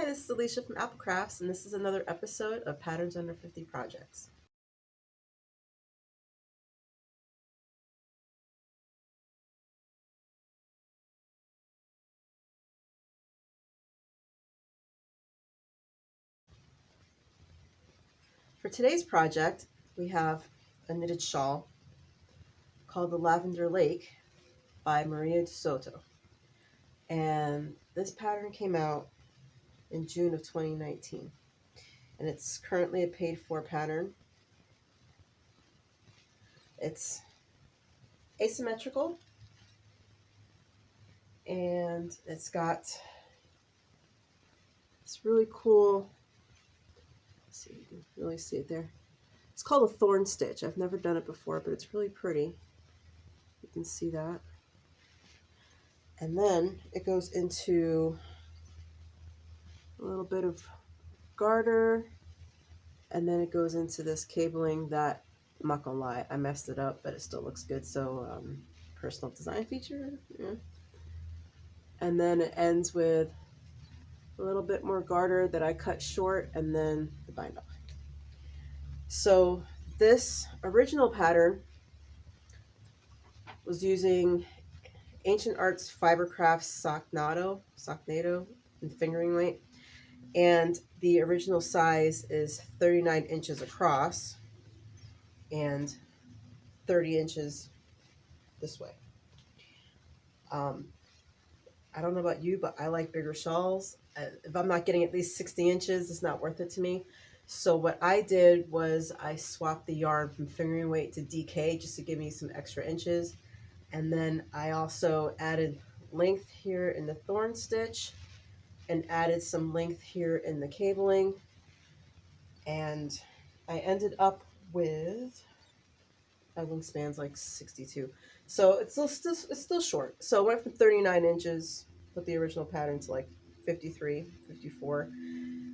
Hi, this is Alicia from Apple Crafts, and this is another episode of Patterns Under 50 Projects. For today's project, we have a knitted shawl called the Lavender Lake by Maria Soto. And this pattern came out in June of 2019. And it's currently a paid-for pattern. It's asymmetrical, and it's got this really cool, let's see if you can really see it there. It's called a thorn stitch. I've never done it before, but it's really pretty. You can see that. And then it goes into a little bit of garter, and then it goes into this cabling that, I'm not gonna lie, I messed it up, but it still looks good. So personal design feature, yeah. And then it ends with a little bit more garter that I cut short, and then the bind off. So this original pattern was using Ancient Arts Fibercrafts Socknado and fingering weight, and the original size is 39 inches across and 30 inches this way. I don't know about you, but I like bigger shawls. If I'm not getting at least 60 inches, it's not worth it to me. So what I did was I swapped the yarn from fingering weight to DK just to give me some extra inches. And then I also added length here in the thorn stitch and added some length here in the cabling. And I ended up with, my wingspan's like 62. So it's still short. So I went from 39 inches with the original pattern to like 53, 54.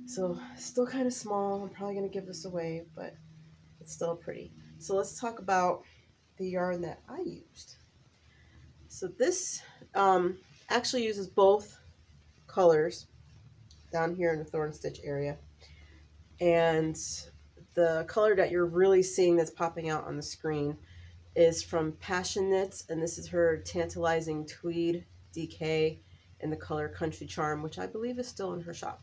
So still kind of small. I'm probably going to give this away, but it's still pretty. So let's talk about the yarn that I used. So this actually uses both colors down here in the thorn stitch area. And the color that you're really seeing that's popping out on the screen is from Passion Knits, and this is her Tantalizing Tweed DK in the color Country Charm, which I believe is still in her shop.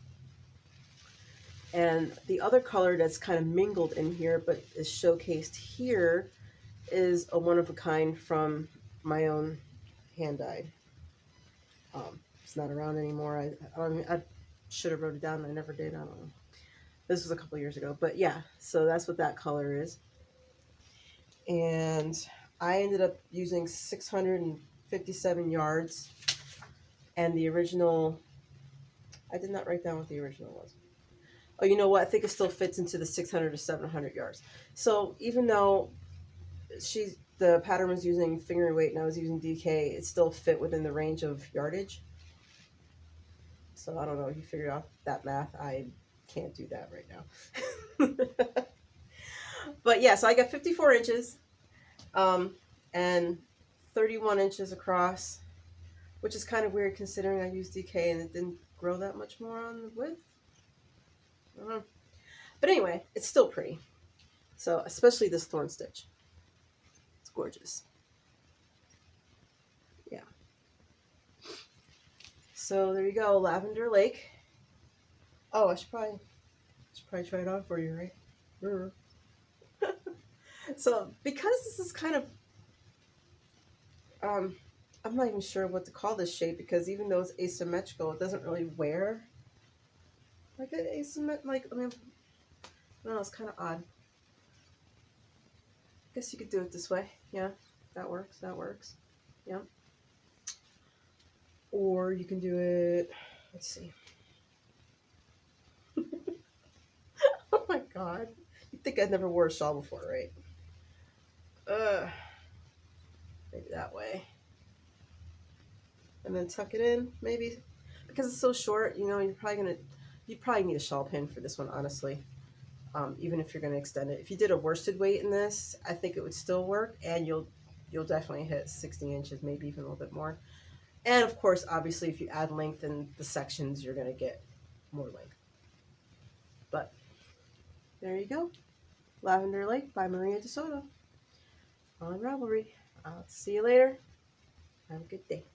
And the other color that's kind of mingled in here but is showcased here is a one-of-a-kind from my own hand-dyed. It's not around anymore. I should have wrote it down and I never did. I don't know. This was a couple years ago, but yeah, so that's what that color is. And I ended up using 657 yards, and the original, I did not write down what the original was. Oh, you know what? I think it still fits into the 600 to 700 yards. So even though the pattern was using fingering weight and I was using DK, it still fit within the range of yardage. So I don't know if you figured out that math. I can't do that right now. But yeah, so I got 54 inches and 31 inches across, which is kind of weird considering I used DK and it didn't grow that much more on the width. I don't know. But anyway, it's still pretty. So especially this thorn stitch. It's gorgeous. Yeah. So there you go, Lavender Lake. Oh, I should probably try it on for you, right? So because this is kind of, I'm not even sure what to call this shape, because even though it's asymmetrical, it doesn't really wear like an asymmetrical, like, I mean, no, it's kind of odd. I guess you could do it this way. Yeah, that works, yeah. Or you can do it, let's see. Oh my god. You'd think I'd never wore a shawl before, right? Maybe that way. And then tuck it in, maybe. Because it's so short, you know, you probably need a shawl pin for this one, honestly. Even if you're gonna extend it. If you did a worsted weight in this, I think it would still work, and you'll definitely hit 60 inches, maybe even a little bit more. And of course, obviously, if you add length in the sections, you're gonna get more length. But there you go. Lavender Lake by Maria de Soto on Ravelry. I'll see you later. Have a good day.